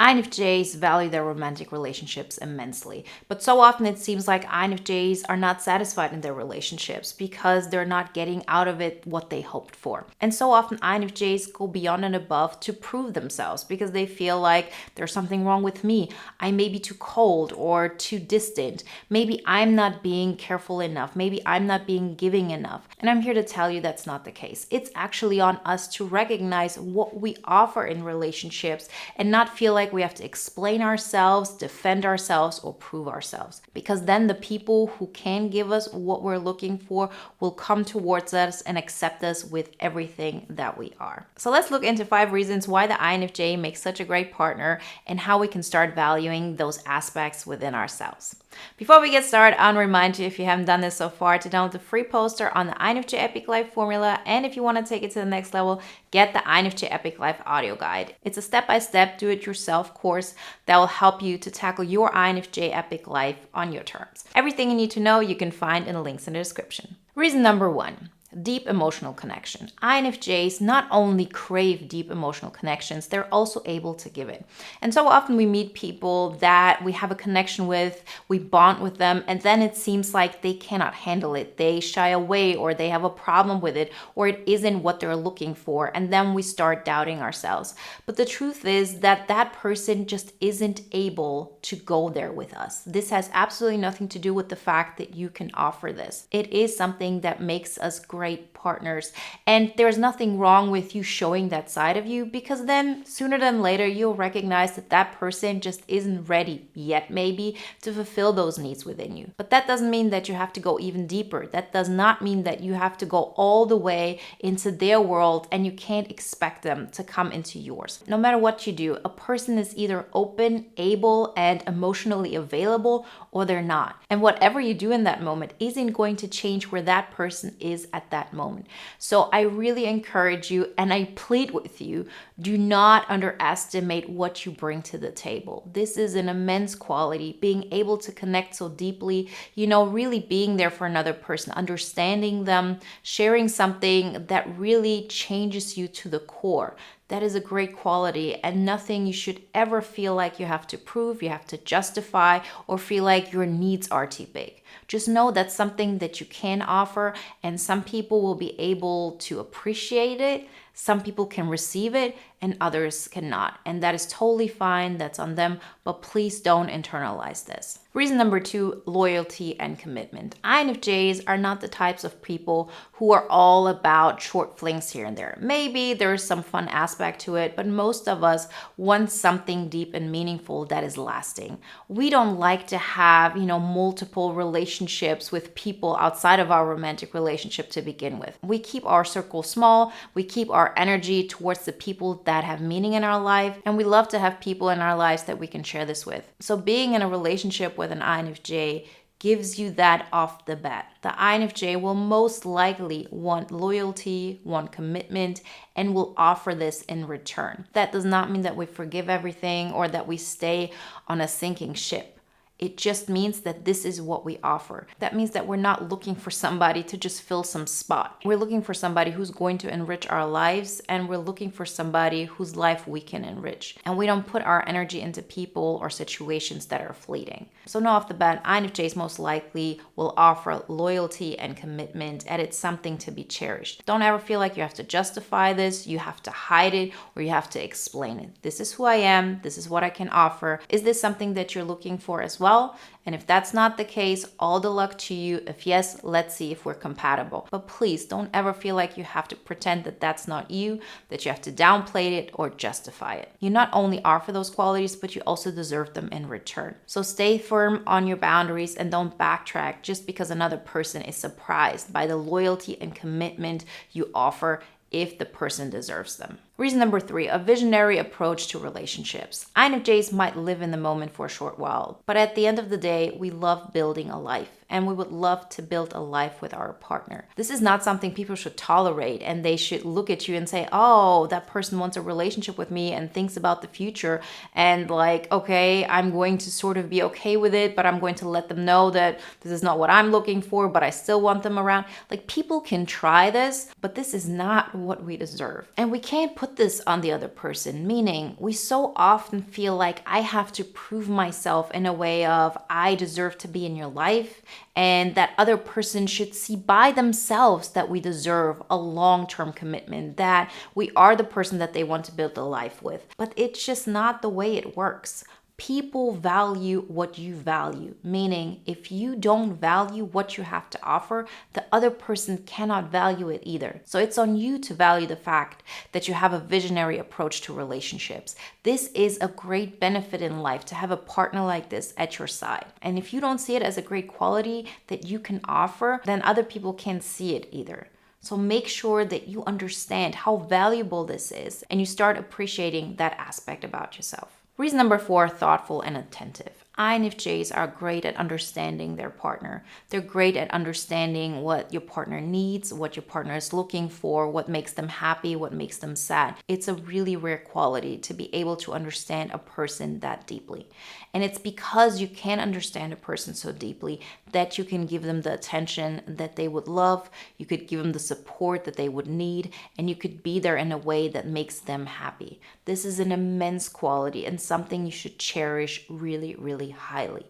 INFJs value their romantic relationships immensely, but so often it seems like INFJs are not satisfied in their relationships because they're not getting out of it what they hoped for. And so often INFJs go beyond and above to prove themselves because they feel like there's something wrong with me. I may be too cold or too distant. Maybe I'm not being careful enough. Maybe I'm not being giving enough. And I'm here to tell you that's not the case. It's actually on us to recognize what we offer in relationships and not feel like we have to explain ourselves, defend ourselves, or prove ourselves. Because then the people who can give us what we're looking for will come towards us and accept us with everything that we are. So let's look into 5 reasons why the INFJ makes such a great partner and how we can start valuing those aspects within ourselves. Before we get started, I want to remind you, if you haven't done this so far, to download the free poster on the INFJ Epic Life formula. And if you want to take it to the next level, get the INFJ Epic Life audio guide. It's a step-by-step do-it-yourself course that will help you to tackle your INFJ Epic Life on your terms. Everything you need to know you can find in the links in the description. Reason number 1. Deep emotional connection. INFJs not only crave deep emotional connections, they're also able to give it. And so often we meet people that we have a connection with, we bond with them, and then it seems like they cannot handle it. They shy away or they have a problem with it, or it isn't what they're looking for. And then we start doubting ourselves. But the truth is that that person just isn't able to go there with us. This has absolutely nothing to do with the fact that you can offer this. It is something that makes us great partners. And there's nothing wrong with you showing that side of you, because then sooner than later you'll recognize that that person just isn't ready yet maybe to fulfill those needs within you. But that doesn't mean that you have to go even deeper. That does not mean that you have to go all the way into their world and you can't expect them to come into yours. No matter what you do, a person is either open, able, and emotionally available, or they're not. And whatever you do in that moment isn't going to change where that person is at that moment. So I really encourage you and I plead with you, do not underestimate what you bring to the table. This is an immense quality, being able to connect so deeply, really being there for another person, understanding them, sharing something that really changes you to the core. That is a great quality and nothing you should ever feel like you have to prove, you have to justify, or feel like your needs are too big. Just know that's something that you can offer, and some people will be able to appreciate it. Some people can receive it and others cannot. And that is totally fine. That's on them. But please don't internalize this. Reason number 2, loyalty and commitment. INFJs are not the types of people who are all about short flings here and there. Maybe there's some fun aspect to it, but most of us want something deep and meaningful that is lasting. We don't like to have, multiple relationships with people outside of our romantic relationship to begin with. We keep our circle small. We keep our energy towards the people that have meaning in our life, and we love to have people in our lives that we can share this with. So being in a relationship with an INFJ gives you that off the bat. The INFJ will most likely want loyalty, want commitment, and will offer this in return. That does not mean that we forgive everything or that we stay on a sinking ship. It just means that this is what we offer. That means that we're not looking for somebody to just fill some spot. We're looking for somebody who's going to enrich our lives, and we're looking for somebody whose life we can enrich. And we don't put our energy into people or situations that are fleeting. So know off the bat, INFJs most likely will offer loyalty and commitment, and it's something to be cherished. Don't ever feel like you have to justify this, you have to hide it, or you have to explain it. This is who I am. This is what I can offer. Is this something that you're looking for as well? And if that's not the case, all the luck to you. If yes, let's see if we're compatible. But please don't ever feel like you have to pretend that that's not you, that you have to downplay it or justify it. You not only offer those qualities, but you also deserve them in return. So stay firm on your boundaries and don't backtrack just because another person is surprised by the loyalty and commitment you offer if the person deserves them. Reason number 3, a visionary approach to relationships. INFJs might live in the moment for a short while, but at the end of the day, we love building a life, and we would love to build a life with our partner. This is not something people should tolerate, and they should look at you and say, oh, that person wants a relationship with me and thinks about the future, and like, okay, I'm going to sort of be okay with it, but I'm going to let them know that this is not what I'm looking for, but I still want them around. Like, people can try this, but this is not what we deserve. And we can't put put this on the other person, meaning we so often feel like I have to prove myself in a way of I deserve to be in your life, and that other person should see by themselves that we deserve a long-term commitment, that we are the person that they want to build a life with. But it's just not the way it works. People value what you value, meaning if you don't value what you have to offer, the other person cannot value it either. So it's on you to value the fact that you have a visionary approach to relationships. This is a great benefit in life to have a partner like this at your side. And if you don't see it as a great quality that you can offer, then other people can't see it either. So make sure that you understand how valuable this is and you start appreciating that aspect about yourself. Reason number 4, thoughtful and attentive. INFJs are great at understanding their partner. They're great at understanding what your partner needs, what your partner is looking for, what makes them happy, what makes them sad. It's a really rare quality to be able to understand a person that deeply. And it's because you can understand a person so deeply that you can give them the attention that they would love, you could give them the support that they would need, and you could be there in a way that makes them happy. This is an immense quality and something you should cherish really, really highly.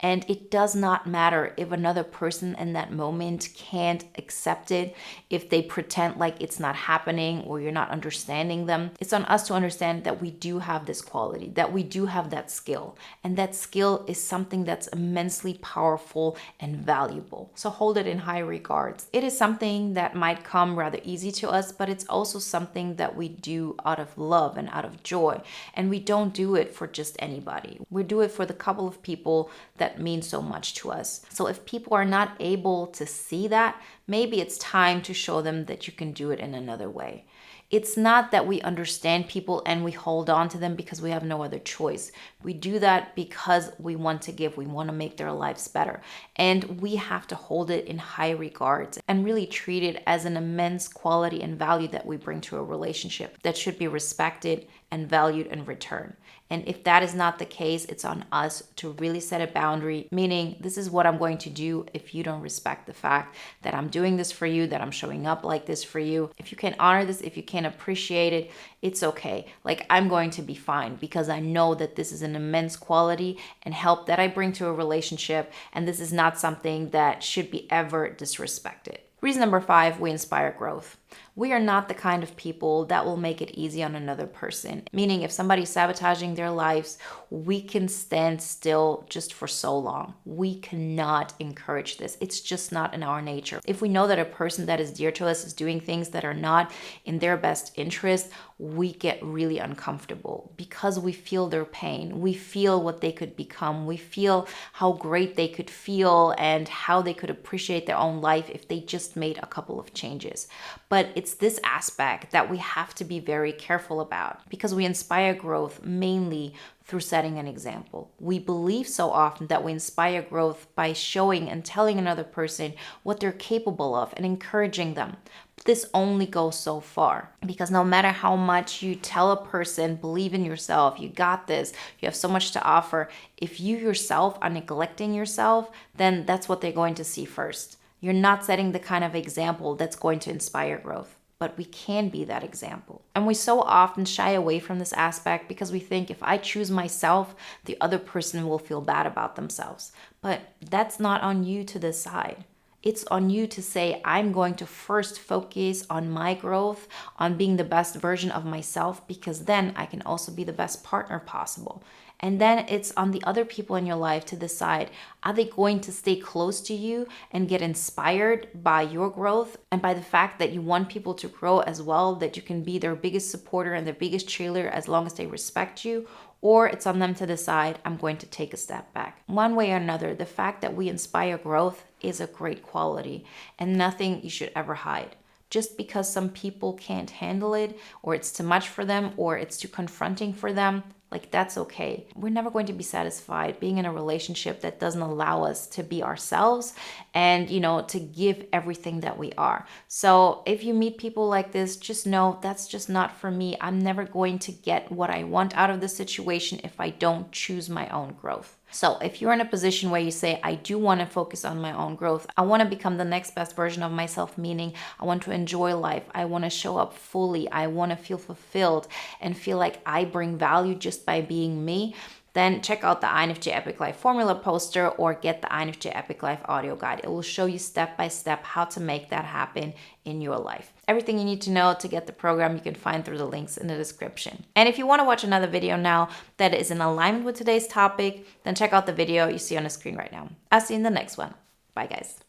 And it does not matter if another person in that moment can't accept it, if they pretend like it's not happening or you're not understanding them. It's on us to understand that we do have this quality, that we do have that skill. And that skill is something that's immensely powerful and valuable. So hold it in high regards. It is something that might come rather easy to us, but it's also something that we do out of love and out of joy. And we don't do it for just anybody. We do it for the couple of people that mean so much to us. So if people are not able to see that, maybe it's time to show them that you can do it in another way. It's not that we understand people and we hold on to them because we have no other choice. We do that because we want to give, we want to make their lives better. And we have to hold it in high regards and really treat it as an immense quality and value that we bring to a relationship that should be respected and valued in return. And if that is not the case, it's on us to really set a boundary, meaning this is what I'm going to do if you don't respect the fact that I'm doing this for you, that I'm showing up like this for you. If you can honor this, if you can appreciate it, it's okay. Like, I'm going to be fine because I know that this is an immense quality and help that I bring to a relationship. And this is not something that should be ever disrespected. Reason number 5, we inspire growth. We are not the kind of people that will make it easy on another person. Meaning if somebody's sabotaging their lives, we can stand still just for so long. We cannot encourage this. It's just not in our nature. If we know that a person that is dear to us is doing things that are not in their best interest, we get really uncomfortable because we feel their pain. We feel what they could become. We feel how great they could feel and how they could appreciate their own life if they just made a couple of changes. But it's this aspect that we have to be very careful about because we inspire growth mainly through setting an example. We believe so often that we inspire growth by showing and telling another person what they're capable of and encouraging them. But this only goes so far because no matter how much you tell a person, believe in yourself, you got this, you have so much to offer, if you yourself are neglecting yourself, then that's what they're going to see first. You're not setting the kind of example that's going to inspire growth, but we can be that example. And we so often shy away from this aspect because we think if I choose myself, the other person will feel bad about themselves. But that's not on you to decide. It's on you to say, I'm going to first focus on my growth, on being the best version of myself, because then I can also be the best partner possible. And then it's on the other people in your life to decide, are they going to stay close to you and get inspired by your growth and by the fact that you want people to grow as well, that you can be their biggest supporter and their biggest cheerleader as long as they respect you? Or it's on them to decide, I'm going to take a step back. One way or another, the fact that we inspire growth is a great quality and nothing you should ever hide. Just because some people can't handle it, or it's too much for them, or it's too confronting for them, like, that's okay. We're never going to be satisfied being in a relationship that doesn't allow us to be ourselves and, to give everything that we are. So if you meet people like this, just know that's just not for me. I'm never going to get what I want out of the situation if I don't choose my own growth. So if you're in a position where you say, I do want to focus on my own growth, I want to become the next best version of myself, meaning I want to enjoy life, I want to show up fully, I want to feel fulfilled and feel like I bring value just by being me, then check out the INFJ Epic Life formula poster or get the INFJ Epic Life audio guide. It will show you step by step how to make that happen in your life. Everything you need to know to get the program you can find through the links in the description. And if you want to watch another video now that is in alignment with today's topic, then check out the video you see on the screen right now. I'll see you in the next one. Bye guys.